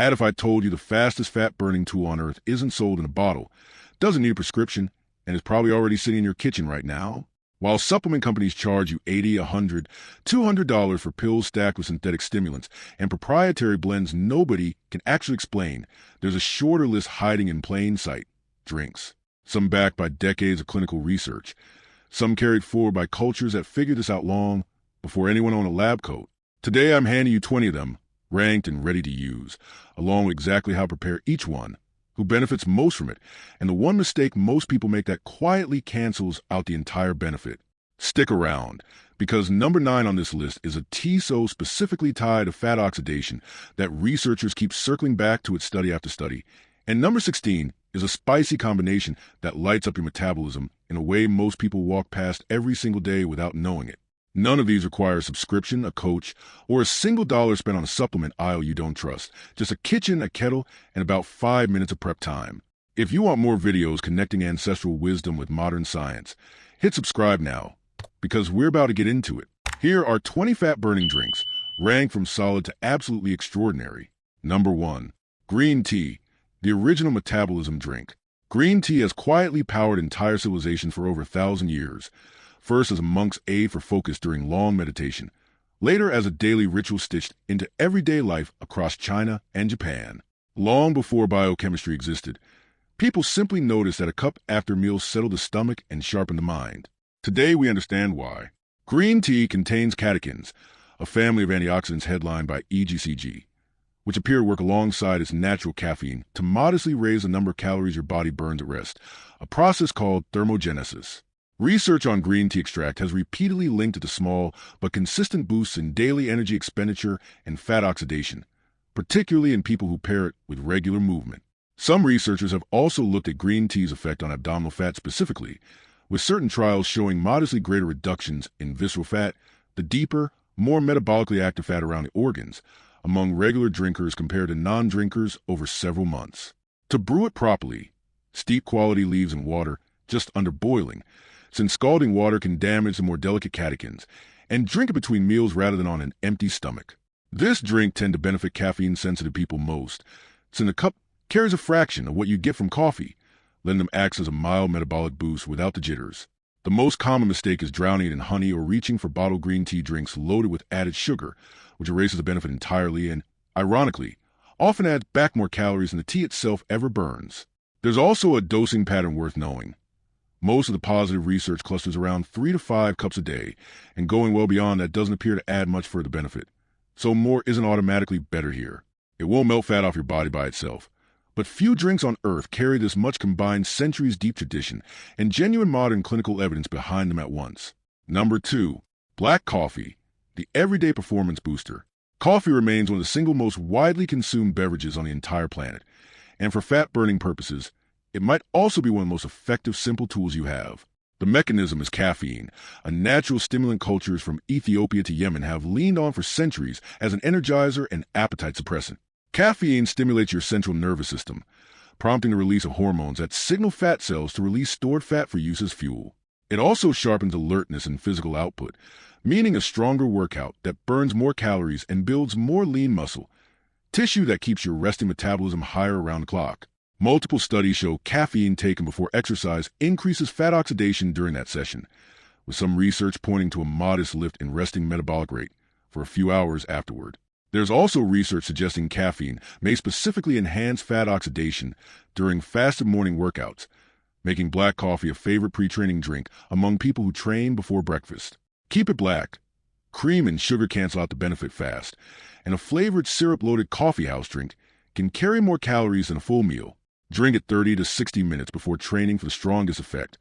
Had if I told you the fastest fat-burning tool on earth isn't sold in a bottle, doesn't need a prescription, and is probably already sitting in your kitchen right now? While supplement companies charge you $80, $100, $200 for pills stacked with synthetic stimulants and proprietary blends nobody can actually explain, there's a shorter list hiding in plain sight: drinks. Some backed by decades of clinical research. Some carried forward by cultures that figured this out long before anyone owned a lab coat. Today I'm handing you 20 of them, ranked and ready to use, along with exactly how to prepare each one, who benefits most from it, and the one mistake most people make that quietly cancels out the entire benefit. Stick around, because number 9 on this list is a tea so specifically tied to fat oxidation that researchers keep circling back to it study after study. And number 16 is a spicy combination that lights up your metabolism in a way most people walk past every single day without knowing it. None of these require a subscription, a coach, or a single dollar spent on a supplement aisle you don't trust. Just a kitchen, a kettle, and about 5 minutes of prep time. If you want more videos connecting ancestral wisdom with modern science, hit subscribe now, because we're about to get into it. Here are 20 fat-burning drinks, ranked from solid to absolutely extraordinary. Number 1. Green tea, the original metabolism drink. Green tea has quietly powered entire civilizations for over 1,000 years. First as a monk's aid for focus during long meditation, later as a daily ritual stitched into everyday life across China and Japan. Long before biochemistry existed, people simply noticed that a cup after meals settled the stomach and sharpened the mind. Today we understand why. Green tea contains catechins, a family of antioxidants headlined by EGCG, which appear to work alongside its natural caffeine to modestly raise the number of calories your body burns at rest, a process called thermogenesis. Research on green tea extract has repeatedly linked it to small but consistent boosts in daily energy expenditure and fat oxidation, particularly in people who pair it with regular movement. Some researchers have also looked at green tea's effect on abdominal fat specifically, with certain trials showing modestly greater reductions in visceral fat, the deeper, more metabolically active fat around the organs, among regular drinkers compared to non-drinkers over several months. To brew it properly, steep quality leaves in water just under boiling, since scalding water can damage the more delicate catechins, and drink it between meals rather than on an empty stomach. This drink tends to benefit caffeine-sensitive people most, since a cup carries a fraction of what you get from coffee, letting them act as a mild metabolic boost without the jitters. The most common mistake is drowning it in honey or reaching for bottled green tea drinks loaded with added sugar, which erases the benefit entirely and, ironically, often adds back more calories than the tea itself ever burns. There's also a dosing pattern worth knowing. Most of the positive research clusters around 3 to 5 cups a day, and going well beyond that doesn't appear to add much further benefit. So more isn't automatically better here. It won't melt fat off your body by itself. But few drinks on earth carry this much combined centuries-deep tradition and genuine modern clinical evidence behind them at once. Number 2. Black coffee, the everyday performance booster. Coffee remains one of the single most widely consumed beverages on the entire planet, and for fat-burning purposes, it might also be one of the most effective simple tools you have. The mechanism is caffeine, a natural stimulant cultures from Ethiopia to Yemen have leaned on for centuries as an energizer and appetite suppressant. Caffeine stimulates your central nervous system, prompting the release of hormones that signal fat cells to release stored fat for use as fuel. It also sharpens alertness and physical output, meaning a stronger workout that burns more calories and builds more lean muscle, tissue that keeps your resting metabolism higher around the clock. Multiple studies show caffeine taken before exercise increases fat oxidation during that session, with some research pointing to a modest lift in resting metabolic rate for a few hours afterward. There's also research suggesting caffeine may specifically enhance fat oxidation during fasted morning workouts, making black coffee a favorite pre-training drink among people who train before breakfast. Keep it black. Cream and sugar cancel out the benefit fast, and a flavored syrup-loaded coffee house drink can carry more calories than a full meal. Drink it 30 to 60 minutes before training for the strongest effect,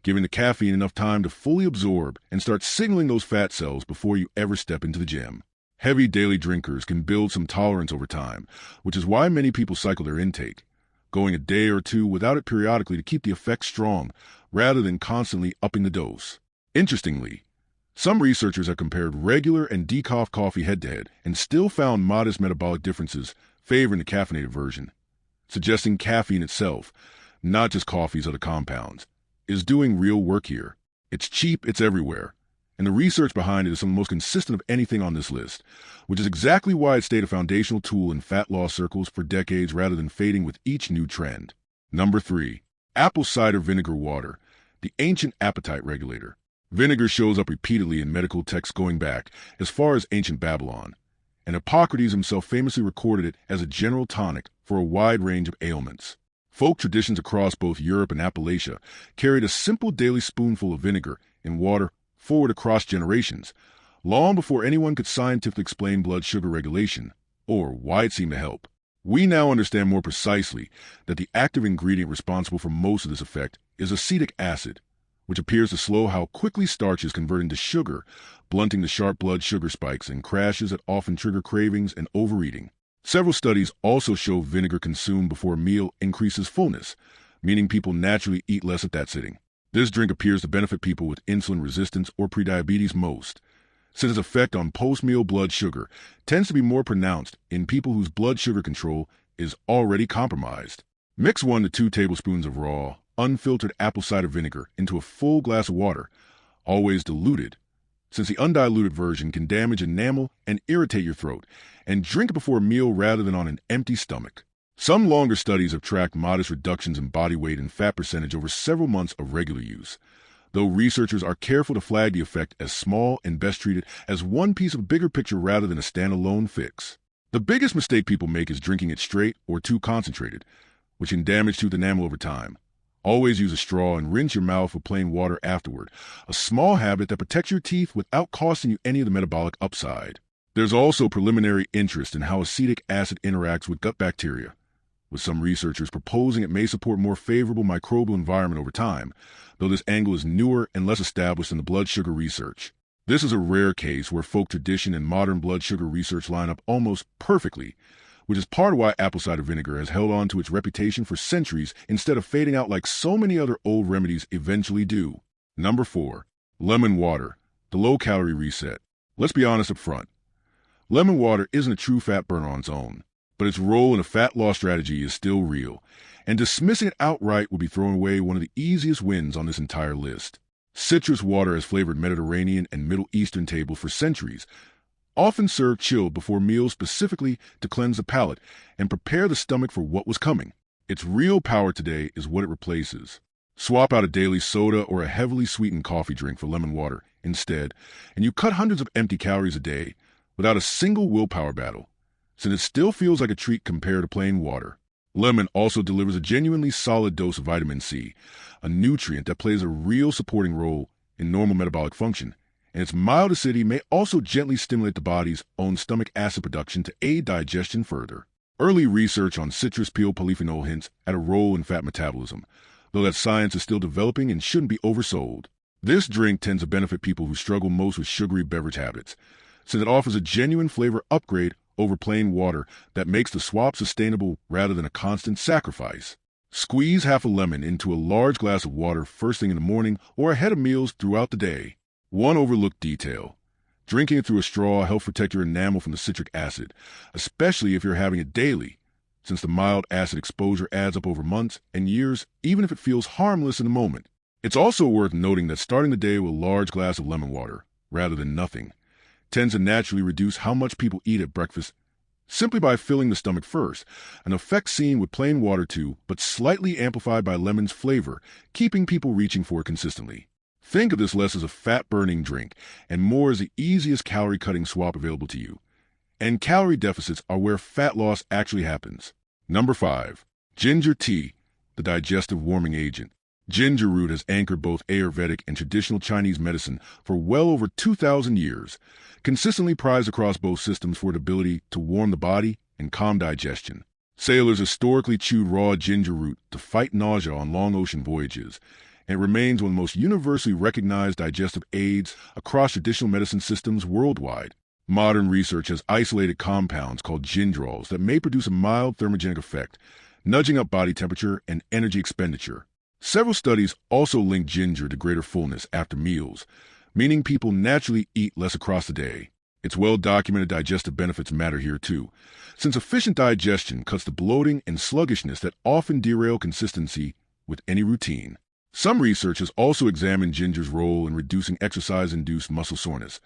giving the caffeine enough time to fully absorb and start signaling those fat cells before you ever step into the gym. Heavy daily drinkers can build some tolerance over time, which is why many people cycle their intake, going a day or two without it periodically to keep the effect strong, rather than constantly upping the dose. Interestingly, some researchers have compared regular and decaf coffee head-to-head and still found modest metabolic differences favoring the caffeinated version, suggesting caffeine itself, not just coffee's other compounds, is doing real work here. It's cheap, it's everywhere, And the research behind it is some of the most consistent of anything on this list, which is exactly why it stayed a foundational tool in fat loss circles for decades rather than fading with each new trend. Number 3. Apple cider vinegar water, the ancient appetite regulator. Vinegar shows up repeatedly in medical texts going back as far as ancient Babylon, and Hippocrates himself famously recorded it as a general tonic for a wide range of ailments. Folk traditions across both Europe and Appalachia carried a simple daily spoonful of vinegar in water forward across generations, long before anyone could scientifically explain blood sugar regulation or why it seemed to help. We now understand more precisely that the active ingredient responsible for most of this effect is acetic acid, which appears to slow how quickly starches convert into sugar, blunting the sharp blood sugar spikes and crashes that often trigger cravings and overeating. Several studies also show vinegar consumed before a meal increases fullness, meaning people naturally eat less at that sitting. This drink appears to benefit people with insulin resistance or prediabetes most, since its effect on post-meal blood sugar tends to be more pronounced in people whose blood sugar control is already compromised. Mix 1 to 2 tablespoons of raw, unfiltered apple cider vinegar into a full glass of water, always diluted, since the undiluted version can damage enamel and irritate your throat, and drink it before a meal rather than on an empty stomach. Some longer studies have tracked modest reductions in body weight and fat percentage over several months of regular use, though researchers are careful to flag the effect as small and best treated as one piece of a bigger picture rather than a standalone fix. The biggest mistake people make is drinking it straight or too concentrated, which can damage tooth enamel over time. Always use a straw and rinse your mouth with plain water afterward, a small habit that protects your teeth without costing you any of the metabolic upside. There's also preliminary interest in how acetic acid interacts with gut bacteria, with some researchers proposing it may support more favorable microbial environment over time, though this angle is newer and less established than the blood sugar research. This is a rare case where folk tradition and modern blood sugar research line up almost perfectly, which is part of why apple cider vinegar has held on to its reputation for centuries instead of fading out like so many other old remedies eventually do. Number 4. Lemon water, the low-calorie reset. Let's be honest up front. Lemon water isn't a true fat burner on its own, but its role in a fat loss strategy is still real, and dismissing it outright would be throwing away one of the easiest wins on this entire list. Citrus water has flavored Mediterranean and Middle Eastern tables for centuries, often served chilled before meals specifically to cleanse the palate and prepare the stomach for what was coming. Its real power today is what it replaces. Swap out a daily soda or a heavily sweetened coffee drink for lemon water instead, and you cut hundreds of empty calories a day without a single willpower battle, since it still feels like a treat compared to plain water. Lemon also delivers a genuinely solid dose of vitamin C, a nutrient that plays a real supporting role in normal metabolic function, and its mild acidity may also gently stimulate the body's own stomach acid production to aid digestion further. Early research on citrus peel polyphenol hints at a role in fat metabolism, though that science is still developing and shouldn't be oversold. This drink tends to benefit people who struggle most with sugary beverage habits, since it offers a genuine flavor upgrade over plain water that makes the swap sustainable rather than a constant sacrifice. Squeeze half a lemon into a large glass of water first thing in the morning or ahead of meals throughout the day. One overlooked detail: drinking it through a straw helps protect your enamel from the citric acid, especially if you're having it daily, since the mild acid exposure adds up over months and years even if it feels harmless in the moment. It's also worth noting that starting the day with a large glass of lemon water, rather than nothing, tends to naturally reduce how much people eat at breakfast simply by filling the stomach first, an effect seen with plain water too, but slightly amplified by lemon's flavor, keeping people reaching for it consistently. Think of this less as a fat-burning drink and more as the easiest calorie-cutting swap available to you. And calorie deficits are where fat loss actually happens. Number 5. Ginger tea, the digestive warming agent. Ginger root has anchored both Ayurvedic and traditional Chinese medicine for well over 2,000 years, consistently prized across both systems for its ability to warm the body and calm digestion. Sailors historically chewed raw ginger root to fight nausea on long ocean voyages, and it remains one of the most universally recognized digestive aids across traditional medicine systems worldwide. Modern research has isolated compounds called gingerols that may produce a mild thermogenic effect, nudging up body temperature and energy expenditure. Several studies also link ginger to greater fullness after meals, meaning people naturally eat less across the day. Its well-documented digestive benefits matter here too, since efficient digestion cuts the bloating and sluggishness that often derail consistency with any routine. Some research has also examined ginger's role in reducing exercise-induced muscle soreness,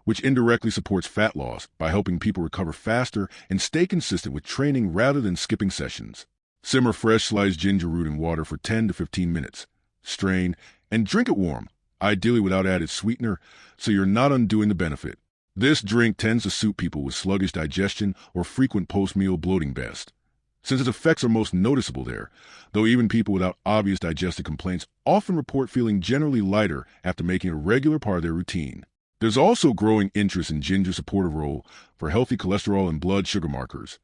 which indirectly supports fat loss by helping people recover faster and stay consistent with training rather than skipping sessions. Simmer fresh sliced ginger root in water for 10 to 15 minutes. Strain and drink it warm, ideally without added sweetener, so you're not undoing the benefit. This drink tends to suit people with sluggish digestion or frequent post-meal bloating best, since its effects are most noticeable there, though even people without obvious digestive complaints often report feeling generally lighter after making it a regular part of their routine. There's also growing interest in ginger's supportive role for healthy cholesterol and blood sugar markers.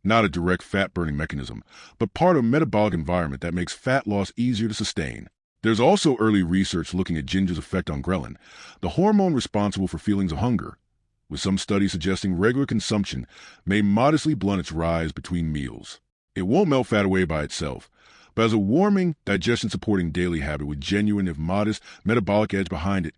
Not a direct fat-burning mechanism, but part of a metabolic environment that makes fat loss easier to sustain. There's also early research looking at ginger's effect on ghrelin, the hormone responsible for feelings of hunger, with some studies suggesting regular consumption may modestly blunt its rise between meals. It won't melt fat away by itself, but as a warming, digestion-supporting daily habit with genuine, if modest, metabolic edge behind it,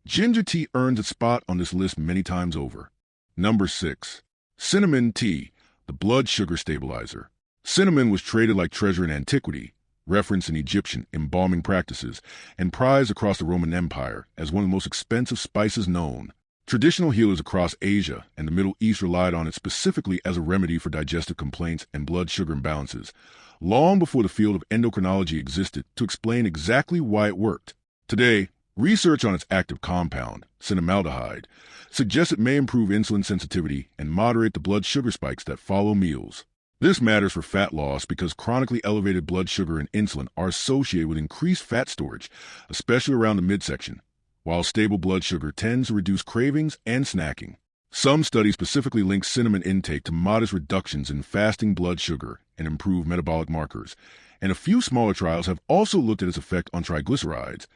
ginger tea earns its spot on this list many times over. Number 6. Cinnamon tea, the blood sugar stabilizer. Cinnamon was traded like treasure in antiquity, referenced in Egyptian embalming practices, and prized across the Roman Empire as one of the most expensive spices known. Traditional healers across Asia and the Middle East relied on it specifically as a remedy for digestive complaints and blood sugar imbalances, long before the field of endocrinology existed to explain exactly why it worked. Today, research on its active compound, cinnamaldehyde, suggests it may improve insulin sensitivity and moderate the blood sugar spikes that follow meals. This matters for fat loss because chronically elevated blood sugar and insulin are associated with increased fat storage, especially around the midsection, while stable blood sugar tends to reduce cravings and snacking. Some studies specifically link cinnamon intake to modest reductions in fasting blood sugar and improved metabolic markers, and a few smaller trials have also looked at its effect on triglycerides,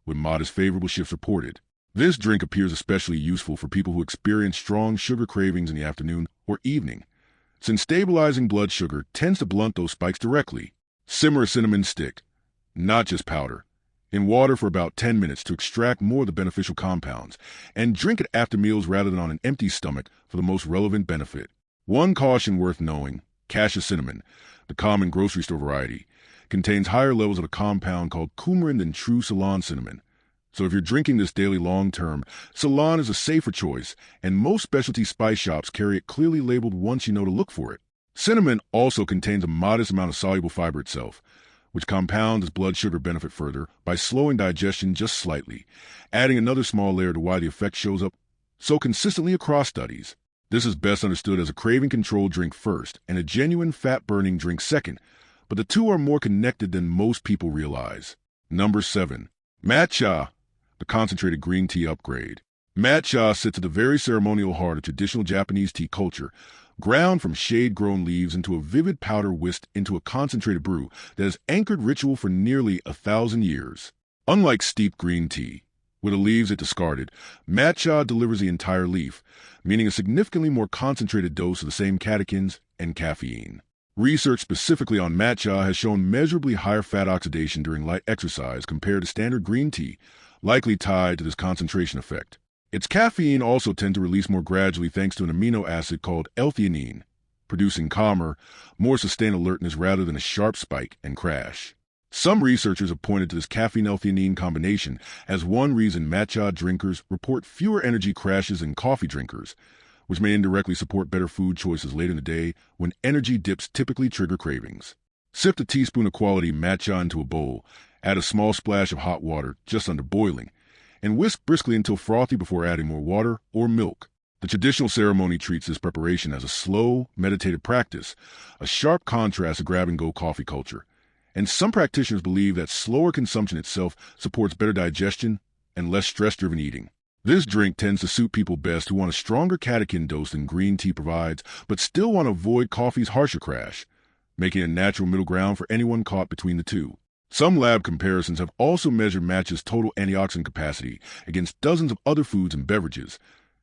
with modest favorable shifts reported. This drink appears especially useful for people who experience strong sugar cravings in the afternoon or evening, since stabilizing blood sugar tends to blunt those spikes directly. Simmer a cinnamon stick, not just powder, in water for about 10 minutes to extract more of the beneficial compounds, and drink it after meals rather than on an empty stomach for the most relevant benefit. One caution worth knowing: cassia cinnamon, the common grocery store variety, contains higher levels of a compound called coumarin than true Ceylon cinnamon. So if you're drinking this daily long-term, Ceylon is a safer choice, and most specialty spice shops carry it clearly labeled once you know to look for it. Cinnamon also contains a modest amount of soluble fiber itself, which compounds its blood sugar benefit further by slowing digestion just slightly, adding another small layer to why the effect shows up so consistently across studies. This is best understood as a craving-controlled drink first and a genuine fat-burning drink second, but the two are more connected than most people realize. Number 7. Matcha, the concentrated green tea upgrade. Matcha sits at the very ceremonial heart of traditional Japanese tea culture, ground from shade-grown leaves into a vivid powder whisked into a concentrated brew that has anchored ritual for nearly 1,000 years. Unlike steeped green tea, where the leaves are discarded, matcha delivers the entire leaf, meaning a significantly more concentrated dose of the same catechins and caffeine. Research specifically on matcha has shown measurably higher fat oxidation during light exercise compared to standard green tea, likely tied to this concentration effect. Its caffeine also tends to release more gradually thanks to an amino acid called L-theanine, producing calmer, more sustained alertness rather than a sharp spike and crash. Some researchers have pointed to this caffeine-L-theanine combination as one reason matcha drinkers report fewer energy crashes than coffee drinkers, which may indirectly support better food choices later in the day when energy dips typically trigger cravings. Sift a teaspoon of quality matcha into a bowl, add a small splash of hot water just under boiling, and whisk briskly until frothy before adding more water or milk. The traditional ceremony treats this preparation as a slow, meditative practice, a sharp contrast to grab-and-go coffee culture, and some practitioners believe that slower consumption itself supports better digestion and less stress-driven eating. This drink tends to suit people best who want a stronger catechin dose than green tea provides, but still want to avoid coffee's harsher crash, making a natural middle ground for anyone caught between the two. Some lab comparisons have also measured matcha's total antioxidant capacity against dozens of other foods and beverages,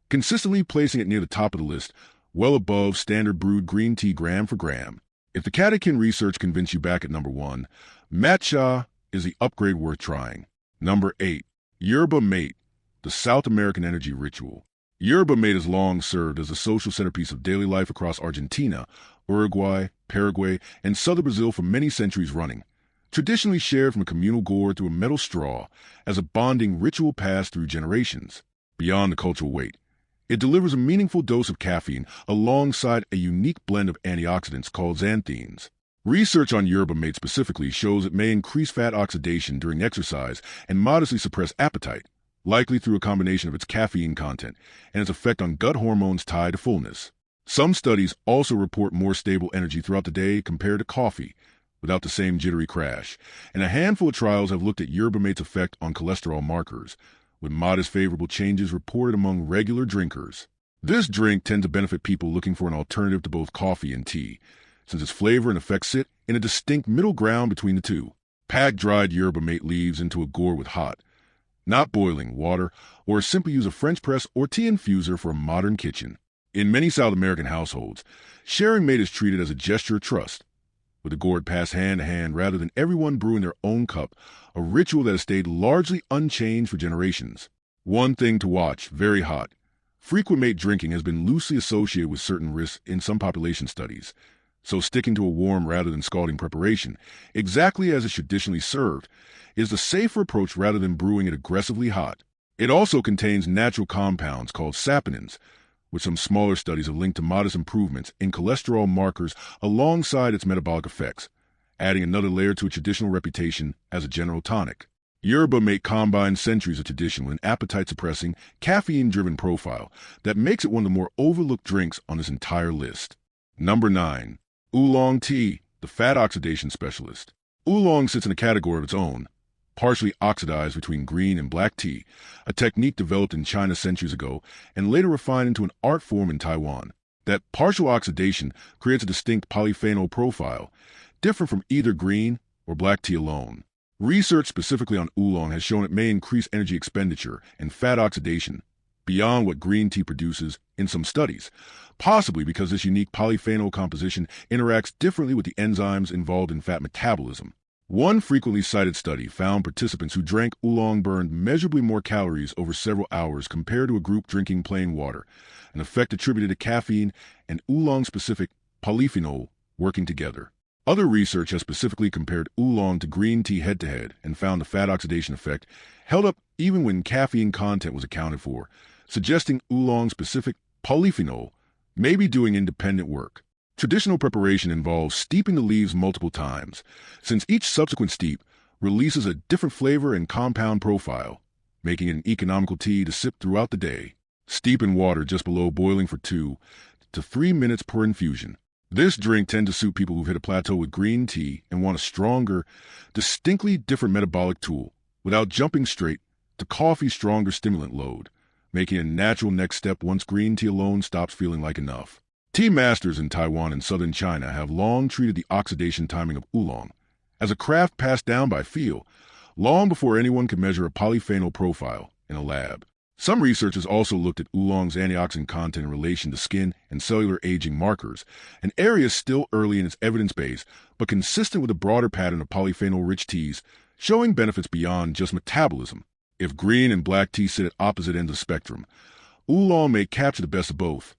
consistently placing it near the top of the list, well above standard brewed green tea gram for gram. If the catechin research convinced you back at number 1, matcha is the upgrade worth trying. Number 8. Yerba mate, the South American energy ritual. Yerba mate has long served as a social centerpiece of daily life across Argentina, Uruguay, Paraguay, and southern Brazil for many centuries running, traditionally shared from a communal gourd through a metal straw as a bonding ritual passed through generations. Beyond the cultural weight, it delivers a meaningful dose of caffeine alongside a unique blend of antioxidants called xanthines. Research on yerba mate specifically shows it may increase fat oxidation during exercise and modestly suppress appetite, likely through a combination of its caffeine content and its effect on gut hormones tied to fullness. Some studies also report more stable energy throughout the day compared to coffee, without the same jittery crash, and a handful of trials have looked at yerba mate's effect on cholesterol markers, with modest favorable changes reported among regular drinkers. This drink tends to benefit people looking for an alternative to both coffee and tea, since its flavor and effects sit in a distinct middle ground between the two. Pack dried yerba mate leaves into a gourd with hot, not boiling, water, or simply use a French press or tea infuser for a modern kitchen. In many South American households, sharing mate is treated as a gesture of trust, with the gourd passed hand to hand rather than everyone brewing their own cup, a ritual that has stayed largely unchanged for generations. One thing to watch: very hot. Frequent mate drinking has been loosely associated with certain risks in some population studies, so sticking to a warm rather than scalding preparation, exactly as it's traditionally served, is the safer approach rather than brewing it aggressively hot. It also contains natural compounds called saponins, which some smaller studies have linked to modest improvements in cholesterol markers alongside its metabolic effects, adding another layer to its traditional reputation as a general tonic. Yerba mate combines centuries of tradition with an appetite-suppressing, caffeine-driven profile that makes it one of the more overlooked drinks on this entire list. Number 9. Oolong tea, the fat oxidation specialist. Oolong sits in a category of its own, partially oxidized between green and black tea, a technique developed in China centuries ago and later refined into an art form in Taiwan. That partial oxidation creates a distinct polyphenol profile, different from either green or black tea alone. Research specifically on oolong has shown it may increase energy expenditure and fat oxidation beyond what green tea produces in some studies, possibly because this unique polyphenol composition interacts differently with the enzymes involved in fat metabolism. One frequently cited study found participants who drank oolong burned measurably more calories over several hours compared to a group drinking plain water, an effect attributed to caffeine and oolong-specific polyphenol working together. Other research has specifically compared oolong to green tea head-to-head and found the fat oxidation effect held up even when caffeine content was accounted for, suggesting oolong-specific polyphenol may be doing independent work. Traditional preparation involves steeping the leaves multiple times, since each subsequent steep releases a different flavor and compound profile, making it an economical tea to sip throughout the day. Steep in water just below boiling for 2 to 3 minutes per infusion. This drink tends to suit people who've hit a plateau with green tea and want a stronger, distinctly different metabolic tool, without jumping straight to coffee's stronger stimulant load, making it a natural next step once green tea alone stops feeling like enough. Tea masters in Taiwan and southern China have long treated the oxidation timing of oolong as a craft passed down by feel, long before anyone could measure a polyphenol profile in a lab. Some researchers also looked at oolong's antioxidant content in relation to skin and cellular aging markers, an area still early in its evidence base, but consistent with a broader pattern of polyphenol-rich teas, showing benefits beyond just metabolism. If green and black tea sit at opposite ends of the spectrum, oolong may capture the best of both,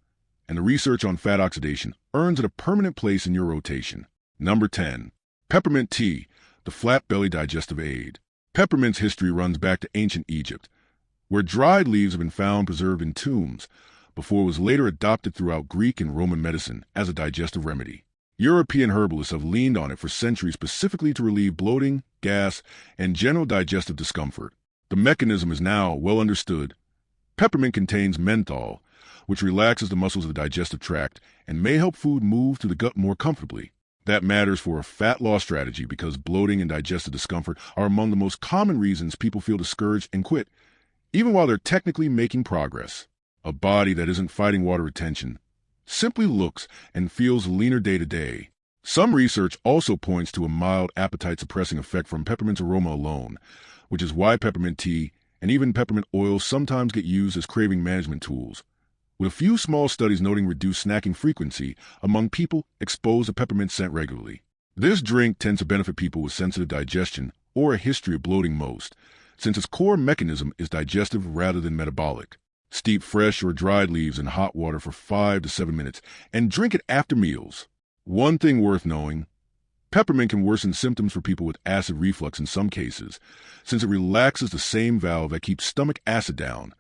and the research on fat oxidation earns it a permanent place in your rotation. Number 10. Peppermint tea, the flat-belly digestive aid. Peppermint's history runs back to ancient Egypt, where dried leaves have been found preserved in tombs before it was later adopted throughout Greek and Roman medicine as a digestive remedy. European herbalists have leaned on it for centuries specifically to relieve bloating, gas, and general digestive discomfort. The mechanism is now well understood. Peppermint contains menthol, which relaxes the muscles of the digestive tract and may help food move through the gut more comfortably. That matters for a fat loss strategy because bloating and digestive discomfort are among the most common reasons people feel discouraged and quit, even while they're technically making progress. A body that isn't fighting water retention simply looks and feels leaner day to day. Some research also points to a mild appetite-suppressing effect from peppermint's aroma alone, which is why peppermint tea and even peppermint oil sometimes get used as craving management tools, with a few small studies noting reduced snacking frequency among people exposed to peppermint scent regularly. This drink tends to benefit people with sensitive digestion or a history of bloating most, since its core mechanism is digestive rather than metabolic. Steep fresh or dried leaves in hot water for 5 to 7 minutes and drink it after meals. One thing worth knowing, Peppermint can worsen symptoms for people with acid reflux in some cases, since it relaxes the same valve that keeps stomach acid down.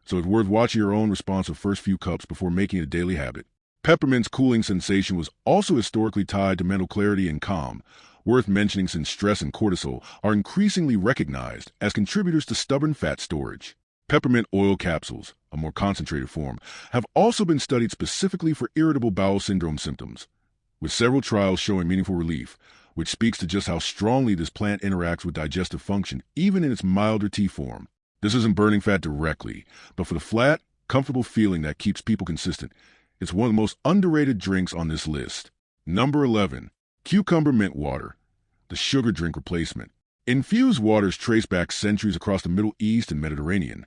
So it's worth watching your own response of first few cups before making it a daily habit. Peppermint's cooling sensation was also historically tied to mental clarity and calm, worth mentioning since stress and cortisol are increasingly recognized as contributors to stubborn fat storage. Peppermint oil capsules, a more concentrated form, have also been studied specifically for irritable bowel syndrome symptoms, with several trials showing meaningful relief, which speaks to just how strongly this plant interacts with digestive function, even in its milder tea form. This isn't burning fat directly, but for the flat, comfortable feeling that keeps people consistent, it's one of the most underrated drinks on this list. Number 11. Cucumber mint water, the sugar drink replacement. Infused waters trace back centuries across the Middle East and Mediterranean,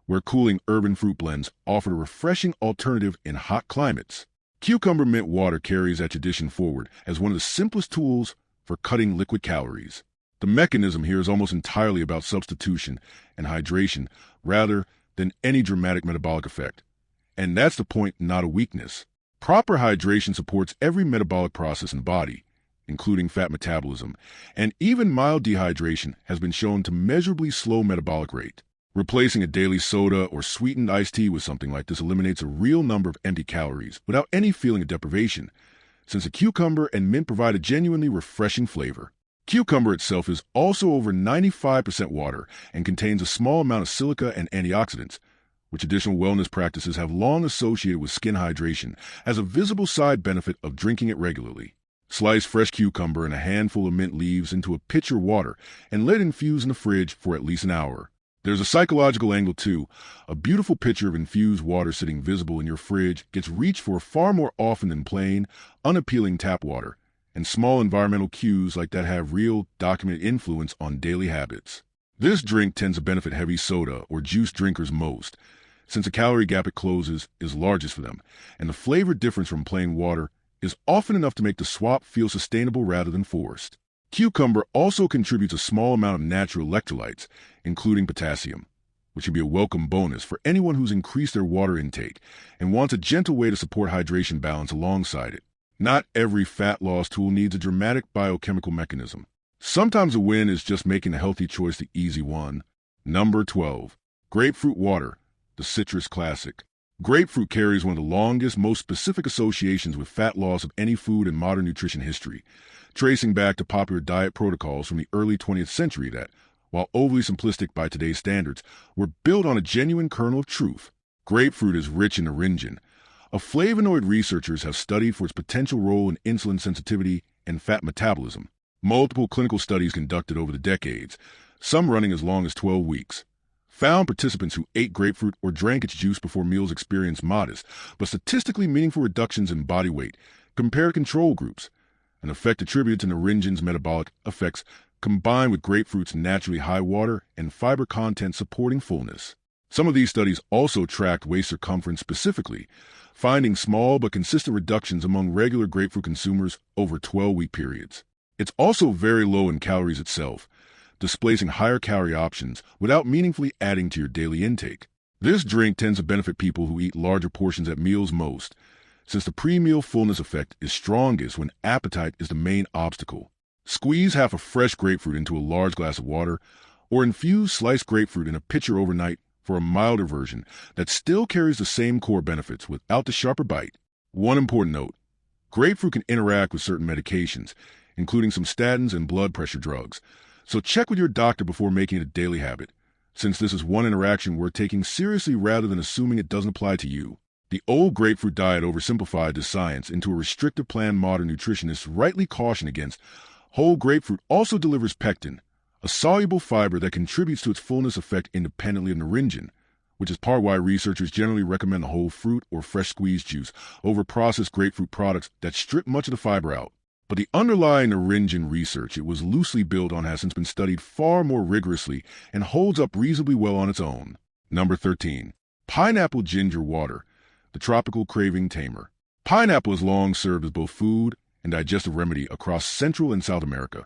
where cooling urban fruit blends offered a refreshing alternative in hot climates. Cucumber mint water carries that tradition forward as one of the simplest tools for cutting liquid calories. The mechanism here is almost entirely about substitution and hydration rather than any dramatic metabolic effect. And that's the point, not a weakness. Proper hydration supports every metabolic process in the body, including fat metabolism, and even mild dehydration has been shown to measurably slow metabolic rate. Replacing a daily soda or sweetened iced tea with something like this eliminates a real number of empty calories without any feeling of deprivation, since the cucumber and mint provide a genuinely refreshing flavor. Cucumber itself is also over 95% water and contains a small amount of silica and antioxidants, which additional wellness practices have long associated with skin hydration as a visible side benefit of drinking it regularly. Slice fresh cucumber and a handful of mint leaves into a pitcher of water and let it infuse in the fridge for at least an hour. There's a psychological angle too. A beautiful pitcher of infused water sitting visible in your fridge gets reached for far more often than plain, unappealing tap water, and small environmental cues like that have real, documented influence on daily habits. This drink tends to benefit heavy soda or juice drinkers most, since the calorie gap it closes is largest for them, and the flavor difference from plain water is often enough to make the swap feel sustainable rather than forced. Cucumber also contributes a small amount of natural electrolytes, including potassium, which can be a welcome bonus for anyone who's increased their water intake and wants a gentle way to support hydration balance alongside it. Not every fat loss tool needs a dramatic biochemical mechanism. Sometimes a win is just making a healthy choice the easy one. Number 12. Grapefruit water, the citrus classic. Grapefruit carries one of the longest, most specific associations with fat loss of any food in modern nutrition history, tracing back to popular diet protocols from the early 20th century that, while overly simplistic by today's standards, were built on a genuine kernel of truth. Grapefruit is rich in naringin, a flavonoid researchers have studied for its potential role in insulin sensitivity and fat metabolism. Multiple clinical studies conducted over the decades, some running as long as 12 weeks, found participants who ate grapefruit or drank its juice before meals experienced modest but statistically meaningful reductions in body weight compared to control groups, an effect attributed to naringin's metabolic effects combined with grapefruit's naturally high water and fiber content supporting fullness. Some of these studies also tracked waist circumference specifically, finding small but consistent reductions among regular grapefruit consumers over 12-week periods. It's also very low in calories itself, displacing higher calorie options without meaningfully adding to your daily intake. This drink tends to benefit people who eat larger portions at meals most, since the pre-meal fullness effect is strongest when appetite is the main obstacle. Squeeze half a fresh grapefruit into a large glass of water, or infuse sliced grapefruit in a pitcher overnight for a milder version that still carries the same core benefits without the sharper bite. One important note: grapefruit can interact with certain medications, including some statins and blood pressure drugs, so check with your doctor before making it a daily habit, since this is one interaction worth taking seriously rather than assuming it doesn't apply to you. The old grapefruit diet oversimplified this science into a restrictive plan modern nutritionists rightly caution against. Whole grapefruit also delivers pectin, a soluble fiber that contributes to its fullness effect independently of naringin, which is part why researchers generally recommend the whole fruit or fresh squeezed juice over processed grapefruit products that strip much of the fiber out. But the underlying naringin research it was loosely built on has since been studied far more rigorously and holds up reasonably well on its own. Number 13. Pineapple ginger water, the tropical craving tamer. Pineapple has long served as both food and digestive remedy across Central and South America,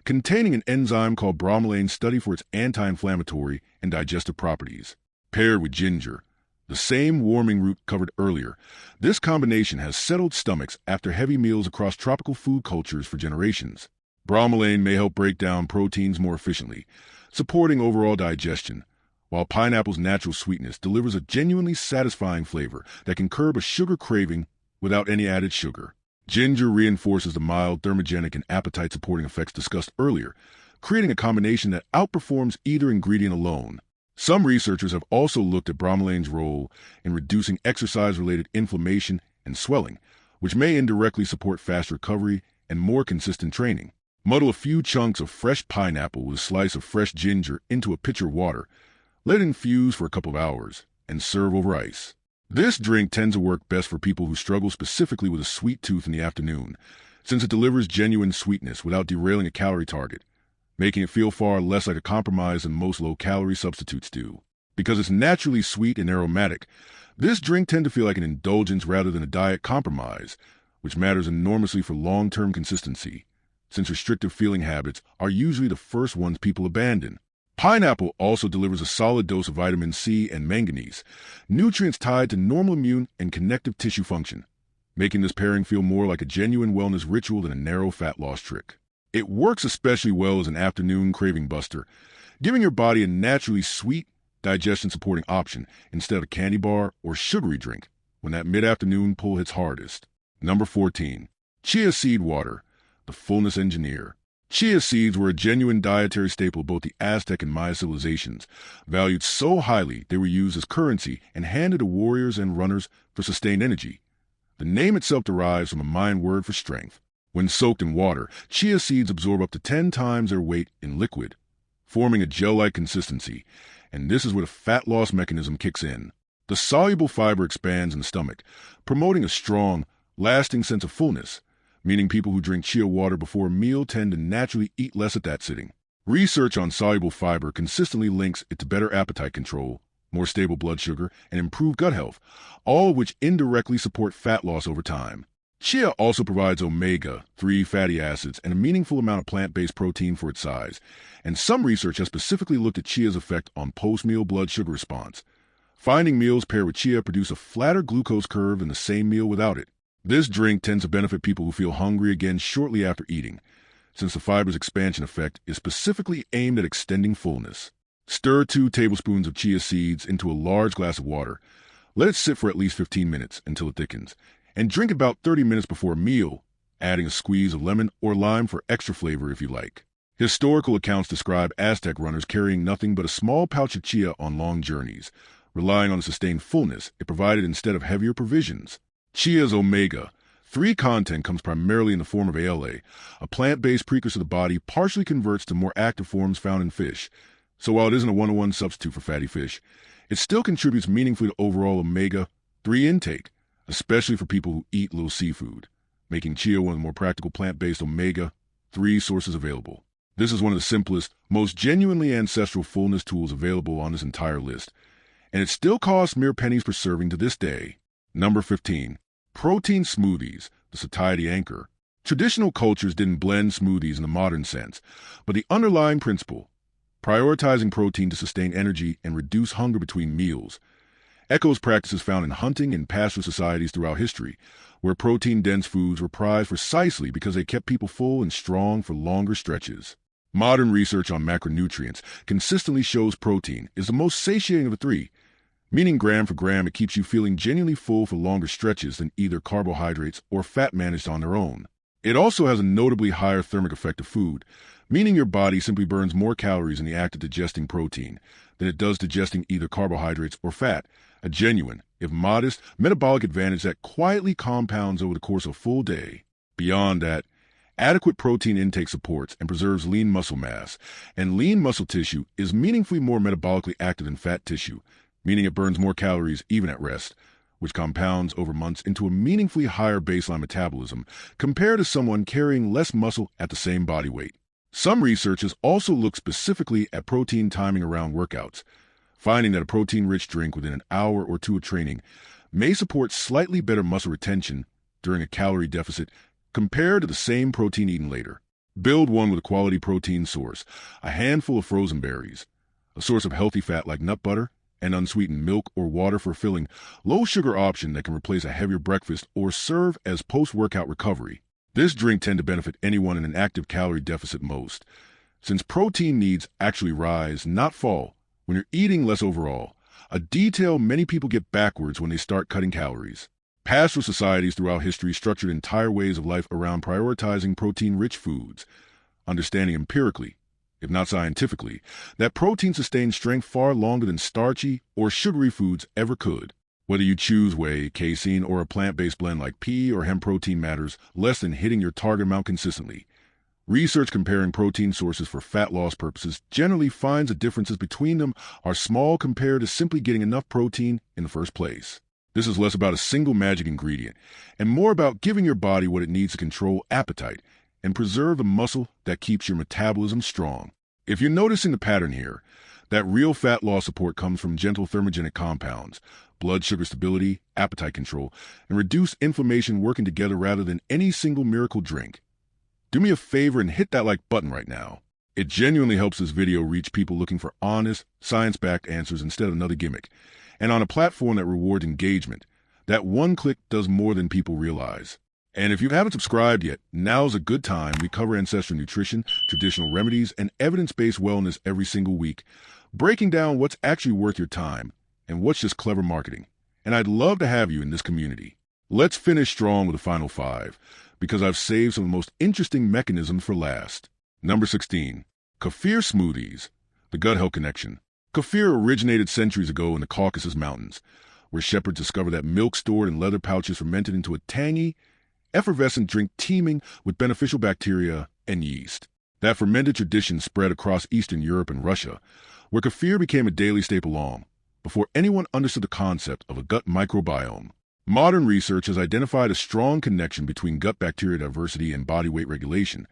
containing an enzyme called bromelain studied for its anti-inflammatory and digestive properties. Paired with ginger, the same warming root covered earlier. This combination has settled stomachs after heavy meals across tropical food cultures for generations. Bromelain may help break down proteins more efficiently, supporting overall digestion, while pineapple's natural sweetness delivers a genuinely satisfying flavor that can curb a sugar craving without any added sugar. Ginger reinforces the mild thermogenic and appetite-supporting effects discussed earlier, creating a combination that outperforms either ingredient alone. Some researchers have also looked at bromelain's role in reducing exercise-related inflammation and swelling, which may indirectly support fast recovery and more consistent training. Muddle a few chunks of fresh pineapple with a slice of fresh ginger into a pitcher of water, let it infuse for a couple of hours, and serve over ice. This drink tends to work best for people who struggle specifically with a sweet tooth in the afternoon, since it delivers genuine sweetness without derailing a calorie target, making it feel far less like a compromise than most low-calorie substitutes do. Because it's naturally sweet and aromatic, this drink tends to feel like an indulgence rather than a diet compromise, which matters enormously for long-term consistency, since restrictive feeling habits are usually the first ones people abandon. Pineapple also delivers a solid dose of vitamin C and manganese, nutrients tied to normal immune and connective tissue function, making this pairing feel more like a genuine wellness ritual than a narrow fat loss trick. It works especially well as an afternoon craving buster, giving your body a naturally sweet, digestion-supporting option instead of a candy bar or sugary drink when that mid-afternoon pull hits hardest. Number 14. Chia seed water, the fullness engineer. Chia seeds were a genuine dietary staple of both the Aztec and Maya civilizations, valued so highly they were used as currency and handed to warriors and runners for sustained energy. The name itself derives from a Mayan word for strength. When soaked in water, chia seeds absorb up to 10 times their weight in liquid, forming a gel-like consistency, and this is where the fat loss mechanism kicks in. The soluble fiber expands in the stomach, promoting a strong, lasting sense of fullness, meaning people who drink chia water before a meal tend to naturally eat less at that sitting. Research on soluble fiber consistently links it to better appetite control, more stable blood sugar, and improved gut health, all of which indirectly support fat loss over time. Chia also provides omega-3 fatty acids and a meaningful amount of plant-based protein for its size, and some research has specifically looked at chia's effect on post-meal blood sugar response, finding meals paired with chia produce a flatter glucose curve than the same meal without it. This drink tends to benefit people who feel hungry again shortly after eating, since the fiber's expansion effect is specifically aimed at extending fullness. Stir 2 tablespoons of chia seeds into a large glass of water. Let it sit for at least 15 minutes until it thickens, and drink about 30 minutes before a meal, adding a squeeze of lemon or lime for extra flavor if you like. Historical accounts describe Aztec runners carrying nothing but a small pouch of chia on long journeys, relying on the sustained fullness it provided instead of heavier provisions. Chia's omega-3 content comes primarily in the form of ALA, a plant-based precursor the body partially converts to more active forms found in fish, so while it isn't a one-to-one substitute for fatty fish, it still contributes meaningfully to overall omega-3 intake, especially for people who eat little seafood, making chia one of the more practical plant-based omega-3 sources available. This is one of the simplest, most genuinely ancestral fullness tools available on this entire list, and it still costs mere pennies per serving to this day. Number 15. Protein smoothies, the satiety anchor. Traditional cultures didn't blend smoothies in the modern sense, but the underlying principle, prioritizing protein to sustain energy and reduce hunger between meals, echoes practices found in hunting and pastoral societies throughout history, where protein-dense foods were prized precisely because they kept people full and strong for longer stretches. Modern research on macronutrients consistently shows protein is the most satiating of the three, meaning gram for gram it keeps you feeling genuinely full for longer stretches than either carbohydrates or fat managed on their own. It also has a notably higher thermic effect of food, meaning your body simply burns more calories in the act of digesting protein than it does digesting either carbohydrates or fat, a genuine, if modest, metabolic advantage that quietly compounds over the course of a full day. Beyond that, adequate protein intake supports and preserves lean muscle mass, and lean muscle tissue is meaningfully more metabolically active than fat tissue, meaning it burns more calories even at rest, which compounds over months into a meaningfully higher baseline metabolism compared to someone carrying less muscle at the same body weight. Some researchers also look specifically at protein timing around workouts, finding that a protein-rich drink within an hour or two of training may support slightly better muscle retention during a calorie deficit compared to the same protein eaten later. Build one with a quality protein source, a handful of frozen berries, a source of healthy fat like nut butter, an unsweetened milk or water for a filling, low-sugar option that can replace a heavier breakfast or serve as post-workout recovery. This drink tends to benefit anyone in an active calorie deficit most, since protein needs actually rise, not fall, when you're eating less overall, a detail many people get backwards when they start cutting calories. Pastoral societies throughout history structured entire ways of life around prioritizing protein-rich foods, understanding empirically, if not scientifically, that protein sustains strength far longer than starchy or sugary foods ever could. Whether you choose whey, casein, or a plant-based blend like pea or hemp protein matters less than hitting your target amount consistently. Research comparing protein sources for fat loss purposes generally finds the differences between them are small compared to simply getting enough protein in the first place. This is less about a single magic ingredient and more about giving your body what it needs to control appetite and preserve the muscle that keeps your metabolism strong. If you're noticing the pattern here, that real fat loss support comes from gentle thermogenic compounds, blood sugar stability, appetite control, and reduced inflammation working together rather than any single miracle drink. Do me a favor and hit that like button right now. It genuinely helps this video reach people looking for honest, science-backed answers instead of another gimmick. And on a platform that rewards engagement, that one click does more than people realize. And if you haven't subscribed yet, now's a good time. We cover ancestral nutrition, traditional remedies, and evidence-based wellness every single week, breaking down what's actually worth your time and what's just clever marketing. And I'd love to have you in this community. Let's finish strong with the final 5, because I've saved some of the most interesting mechanisms for last. Number 16. Kefir smoothies. The gut health connection. Kefir originated centuries ago in the Caucasus Mountains, where shepherds discovered that milk stored in leather pouches fermented into a tangy, effervescent drink teeming with beneficial bacteria and yeast. That fermented tradition spread across Eastern Europe and Russia, where kefir became a daily staple long before anyone understood the concept of a gut microbiome. Modern research has identified a strong connection between gut bacteria diversity and body weight regulation,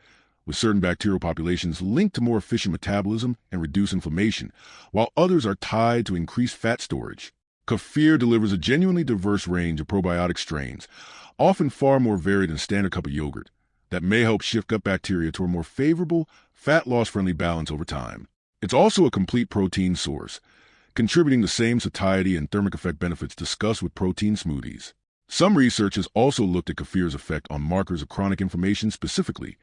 with certain bacterial populations linked to more efficient metabolism and reduced inflammation, while others are tied to increased fat storage. Kefir delivers a genuinely diverse range of probiotic strains, often far more varied than a standard cup of yogurt, that may help shift gut bacteria to a more favorable, fat loss-friendly balance over time. It's also a complete protein source, contributing the same satiety and thermic effect benefits discussed with protein smoothies. Some research has also looked at kefir's effect on markers of chronic inflammation specifically,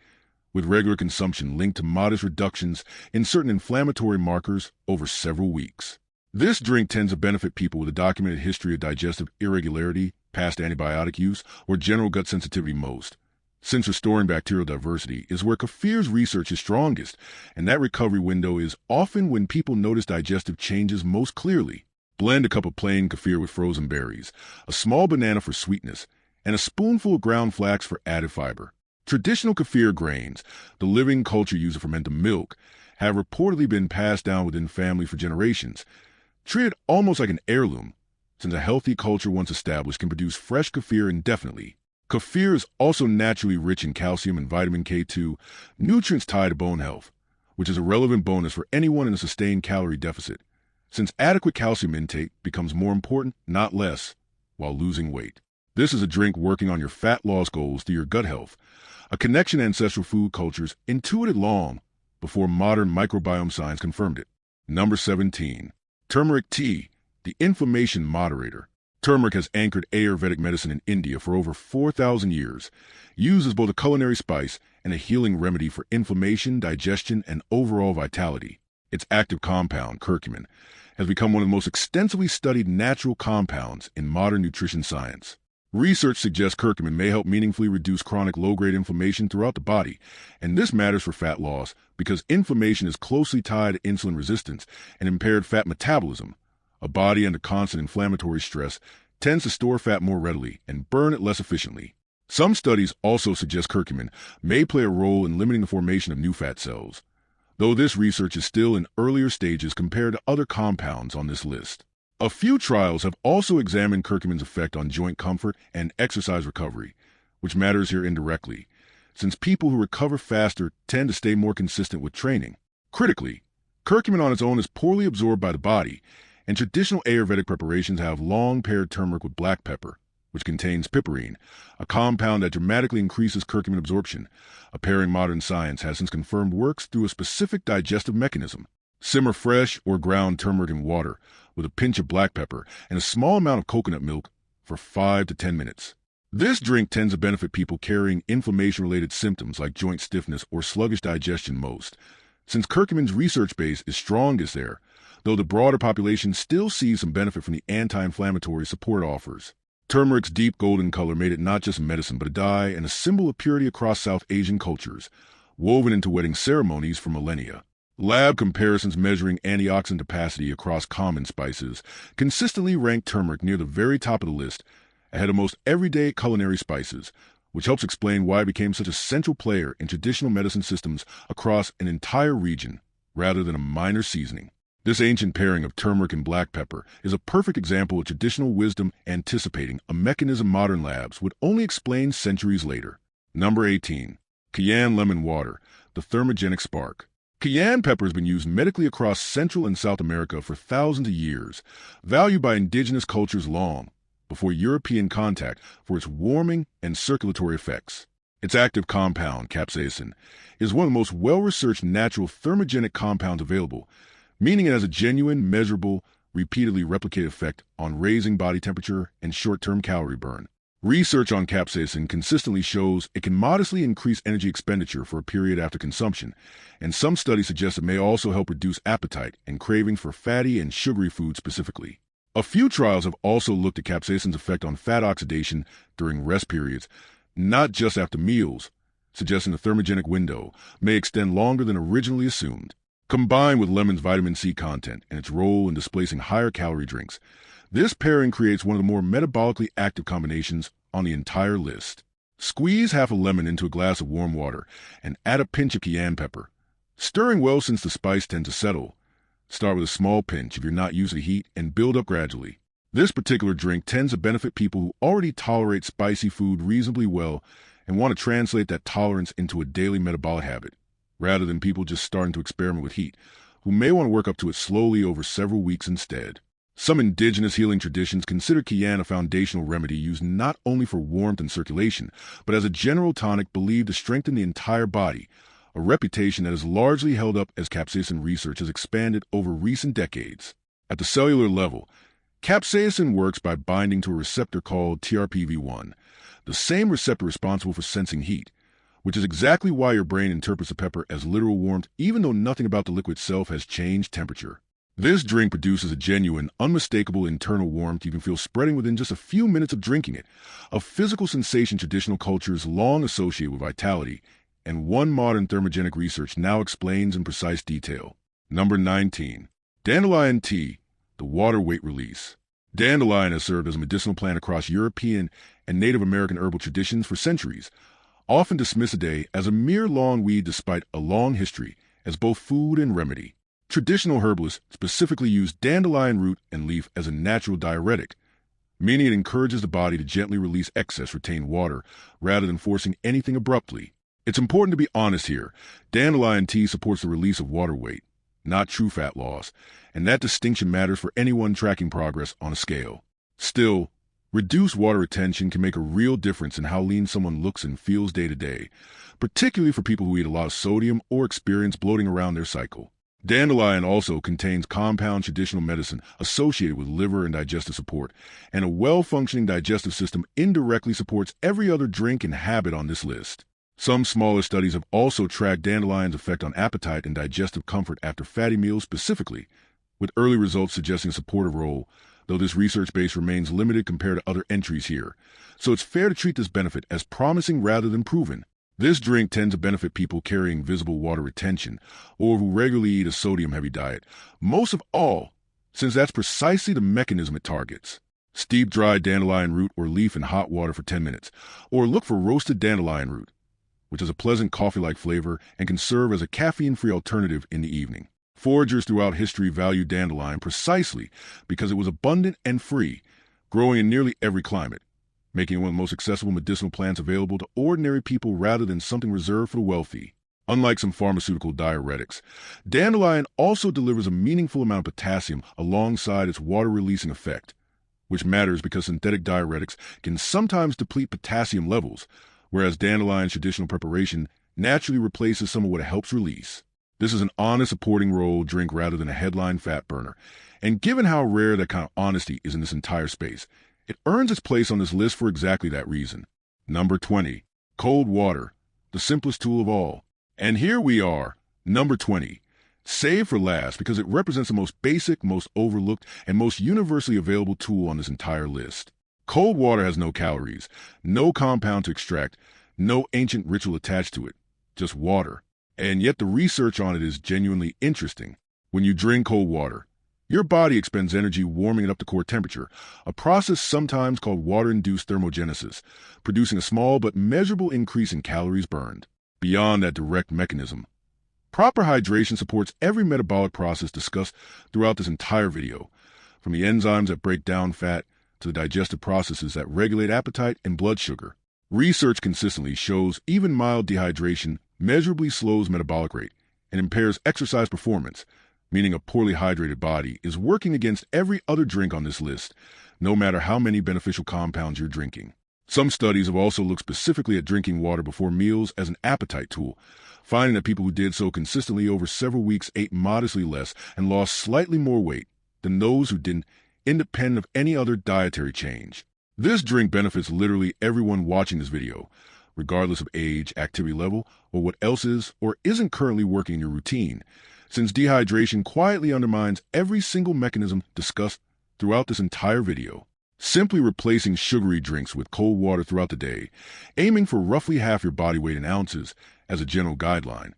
with regular consumption linked to modest reductions in certain inflammatory markers over several weeks. This drink tends to benefit people with a documented history of digestive irregularity, past antibiotic use, or general gut sensitivity most, since restoring bacterial diversity is where kefir's research is strongest, and that recovery window is often when people notice digestive changes most clearly. Blend a cup of plain kefir with frozen berries, a small banana for sweetness, and a spoonful of ground flax for added fiber. Traditional kefir grains, the living culture used to ferment the milk, have reportedly been passed down within family for generations, treated almost like an heirloom, since a healthy culture once established can produce fresh kefir indefinitely. Kefir is also naturally rich in calcium and vitamin K2, nutrients tied to bone health, which is a relevant bonus for anyone in a sustained calorie deficit, since adequate calcium intake becomes more important, not less, while losing weight. This is a drink working on your fat loss goals through your gut health, a connection ancestral food cultures intuited long before modern microbiome science confirmed it. Number 17. Turmeric tea, the inflammation moderator. Turmeric has anchored Ayurvedic medicine in India for over 4,000 years, used as both a culinary spice and a healing remedy for inflammation, digestion, and overall vitality. Its active compound, curcumin, has become one of the most extensively studied natural compounds in modern nutrition science. Research suggests curcumin may help meaningfully reduce chronic low-grade inflammation throughout the body, and this matters for fat loss because inflammation is closely tied to insulin resistance and impaired fat metabolism. A body under constant inflammatory stress tends to store fat more readily and burn it less efficiently. Some studies also suggest curcumin may play a role in limiting the formation of new fat cells, though this research is still in earlier stages compared to other compounds on this list. A few trials have also examined curcumin's effect on joint comfort and exercise recovery, which matters here indirectly, since people who recover faster tend to stay more consistent with training. Critically, curcumin on its own is poorly absorbed by the body, and traditional Ayurvedic preparations have long paired turmeric with black pepper, which contains piperine, a compound that dramatically increases curcumin absorption. A pairing modern science has since confirmed works through a specific digestive mechanism. Simmer fresh or ground turmeric in water, with a pinch of black pepper and a small amount of coconut milk for 5 to 10 minutes. This drink tends to benefit people carrying inflammation-related symptoms like joint stiffness or sluggish digestion most, since curcumin's research base is strongest there, though the broader population still sees some benefit from the anti-inflammatory support it offers. Turmeric's deep golden color made it not just a medicine but a dye and a symbol of purity across South Asian cultures, woven into wedding ceremonies for millennia. Lab comparisons measuring antioxidant capacity across common spices consistently rank turmeric near the very top of the list, ahead of most everyday culinary spices, which helps explain why it became such a central player in traditional medicine systems across an entire region, rather than a minor seasoning. This ancient pairing of turmeric and black pepper is a perfect example of traditional wisdom anticipating a mechanism modern labs would only explain centuries later. Number 18. Cayenne lemon water, the thermogenic spark. Cayenne pepper has been used medically across Central and South America for thousands of years, valued by indigenous cultures long before European contact for its warming and circulatory effects. Its active compound, capsaicin, is one of the most well-researched natural thermogenic compounds available, meaning it has a genuine, measurable, repeatedly replicated effect on raising body temperature and short-term calorie burn. Research on capsaicin consistently shows it can modestly increase energy expenditure for a period after consumption, and some studies suggest it may also help reduce appetite and craving for fatty and sugary foods specifically. A few trials have also looked at capsaicin's effect on fat oxidation during rest periods, not just after meals, suggesting the thermogenic window may extend longer than originally assumed. Combined with lemon's vitamin C content and its role in displacing higher calorie drinks, this pairing creates one of the more metabolically active combinations on the entire list. Squeeze half a lemon into a glass of warm water and add a pinch of cayenne pepper. Stirring well since the spice tends to settle. Start with a small pinch if you're not used to heat and build up gradually. This particular drink tends to benefit people who already tolerate spicy food reasonably well and want to translate that tolerance into a daily metabolic habit, rather than people just starting to experiment with heat, who may want to work up to it slowly over several weeks instead. Some indigenous healing traditions consider cayenne a foundational remedy used not only for warmth and circulation, but as a general tonic believed to strengthen the entire body, a reputation that is largely held up as capsaicin research has expanded over recent decades. At the cellular level, capsaicin works by binding to a receptor called TRPV1, the same receptor responsible for sensing heat, which is exactly why your brain interprets the pepper as literal warmth even though nothing about the liquid itself has changed temperature. This drink produces a genuine, unmistakable internal warmth you can feel spreading within just a few minutes of drinking it, a physical sensation traditional cultures long associate with vitality, and one modern thermogenic research now explains in precise detail. Number 19. Dandelion tea, the water weight release. Dandelion has served as a medicinal plant across European and Native American herbal traditions for centuries, often dismissed today as a mere lawn weed despite a long history as both food and remedy. Traditional herbalists specifically use dandelion root and leaf as a natural diuretic, meaning it encourages the body to gently release excess retained water rather than forcing anything abruptly. It's important to be honest here. Dandelion tea supports the release of water weight, not true fat loss, and that distinction matters for anyone tracking progress on a scale. Still, reduced water retention can make a real difference in how lean someone looks and feels day to day, particularly for people who eat a lot of sodium or experience bloating around their cycle. Dandelion also contains compound traditional medicine associated with liver and digestive support, and a well-functioning digestive system indirectly supports every other drink and habit on this list. Some smaller studies have also tracked dandelion's effect on appetite and digestive comfort after fatty meals specifically, with early results suggesting a supportive role, though this research base remains limited compared to other entries here, so it's fair to treat this benefit as promising rather than proven. This drink tends to benefit people carrying visible water retention or who regularly eat a sodium-heavy diet, most of all, since that's precisely the mechanism it targets. Steep dried dandelion root or leaf in hot water for 10 minutes, or look for roasted dandelion root, which has a pleasant coffee-like flavor and can serve as a caffeine-free alternative in the evening. Foragers throughout history valued dandelion precisely because it was abundant and free, growing in nearly every climate, making it one of the most accessible medicinal plants available to ordinary people rather than something reserved for the wealthy. Unlike some pharmaceutical diuretics, dandelion also delivers a meaningful amount of potassium alongside its water-releasing effect, which matters because synthetic diuretics can sometimes deplete potassium levels, whereas dandelion's traditional preparation naturally replaces some of what it helps release. This is an honest supporting role drink rather than a headline fat burner. And given how rare that kind of honesty is in this entire space, it earns its place on this list for exactly that reason. Number 20. Cold water, the simplest tool of all. And here we are, number 20. Saved for last because it represents the most basic, most overlooked, and most universally available tool on this entire list. Cold water has no calories, no compound to extract, no ancient ritual attached to it, just water. And yet the research on it is genuinely interesting. When you drink cold water, your body expends energy warming it up to core temperature, a process sometimes called water-induced thermogenesis, producing a small but measurable increase in calories burned. Beyond that direct mechanism, proper hydration supports every metabolic process discussed throughout this entire video, from the enzymes that break down fat to the digestive processes that regulate appetite and blood sugar. Research consistently shows even mild dehydration measurably slows metabolic rate and impairs exercise performance, meaning a poorly hydrated body is working against every other drink on this list, no matter how many beneficial compounds you're drinking. Some studies have also looked specifically at drinking water before meals as an appetite tool, finding that people who did so consistently over several weeks ate modestly less and lost slightly more weight than those who didn't, independent of any other dietary change. This drink benefits literally everyone watching this video, regardless of age, activity level, or what else is or isn't currently working in your routine, since dehydration quietly undermines every single mechanism discussed throughout this entire video. Simply replacing sugary drinks with cold water throughout the day, aiming for roughly half your body weight in ounces as a general guideline,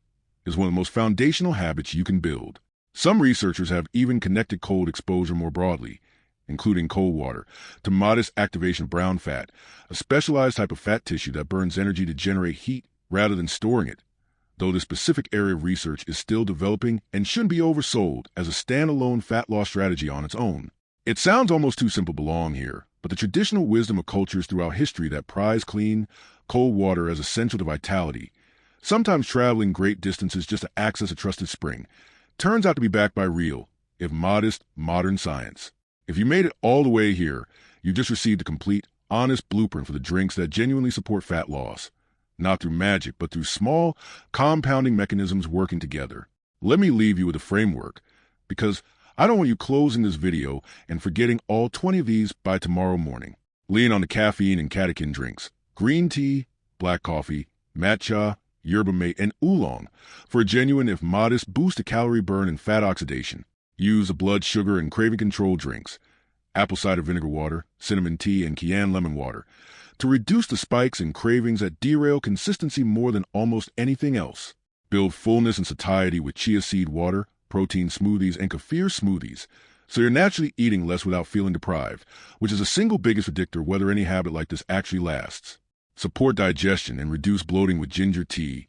is one of the most foundational habits you can build. Some researchers have even connected cold exposure more broadly, including cold water, to modest activation of brown fat, a specialized type of fat tissue that burns energy to generate heat rather than storing it, though this specific area of research is still developing and shouldn't be oversold as a standalone fat loss strategy on its own. It sounds almost too simple to belong here, but the traditional wisdom of cultures throughout history that prize clean, cold water as essential to vitality, sometimes traveling great distances just to access a trusted spring, turns out to be backed by real, if modest, modern science. If you made it all the way here, you just received a complete, honest blueprint for the drinks that genuinely support fat loss, not through magic, but through small, compounding mechanisms working together. Let me leave you with a framework, because I don't want you closing this video and forgetting all 20 of these by tomorrow morning. Lean on the caffeine and catechin drinks, green tea, black coffee, matcha, yerba mate, and oolong for a genuine, if modest, boost to calorie burn and fat oxidation. Use the blood sugar and craving control drinks, apple cider vinegar water, cinnamon tea, and Cayenne lemon water, to reduce the spikes and cravings that derail consistency more than almost anything else. Build fullness and satiety with chia seed water, protein smoothies, and Kefir smoothies, so you're naturally eating less without feeling deprived, which is the single biggest predictor whether any habit like this actually lasts. Support digestion and reduce bloating with ginger tea,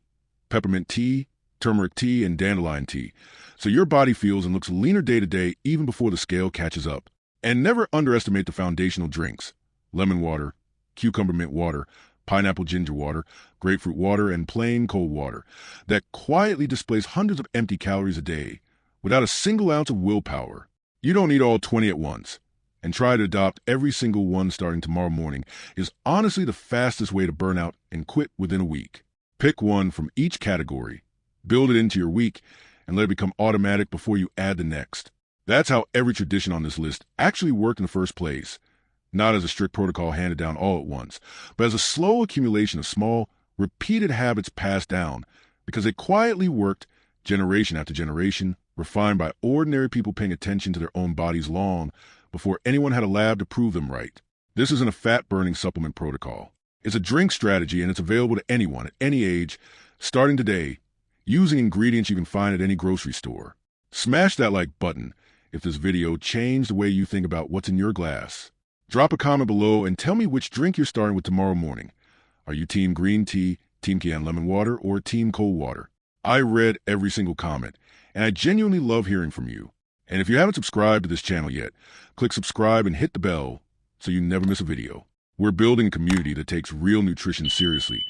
peppermint tea, turmeric tea, and dandelion tea, so your body feels and looks leaner day to day even before the scale catches up. And never underestimate the foundational drinks: lemon water, cucumber mint water, pineapple ginger water, grapefruit water, and plain cold water that quietly displays hundreds of empty calories a day without a single ounce of willpower. You don't need all 20 at once, and try to adopt every single one starting tomorrow morning is honestly the fastest way to burn out and quit within a week. Pick one from each category, build it into your week, and let it become automatic before you add the next. That's how every tradition on this list actually worked in the first place, not as a strict protocol handed down all at once, but as a slow accumulation of small, repeated habits passed down because they quietly worked generation after generation, refined by ordinary people paying attention to their own bodies long before anyone had a lab to prove them right. This isn't a fat-burning supplement protocol. It's a drink strategy, and it's available to anyone at any age, starting today, using ingredients you can find at any grocery store. Smash that like button if this video changed the way you think about what's in your glass. Drop a comment below and tell me which drink you're starting with tomorrow morning. Are you team green tea, team Cayenne lemon water, or team cold water? I read every single comment, and I genuinely love hearing from you. And if you haven't subscribed to this channel yet, click subscribe and hit the bell so you never miss a video. We're building a community that takes real nutrition seriously,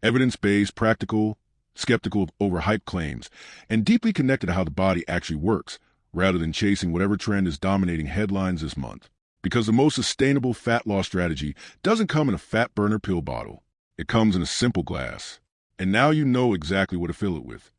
evidence-based, practical, skeptical of overhyped claims, and deeply connected to how the body actually works, rather than chasing whatever trend is dominating headlines this month. Because the most sustainable fat loss strategy doesn't come in a fat burner pill bottle. It comes in a simple glass. And now you know exactly what to fill it with.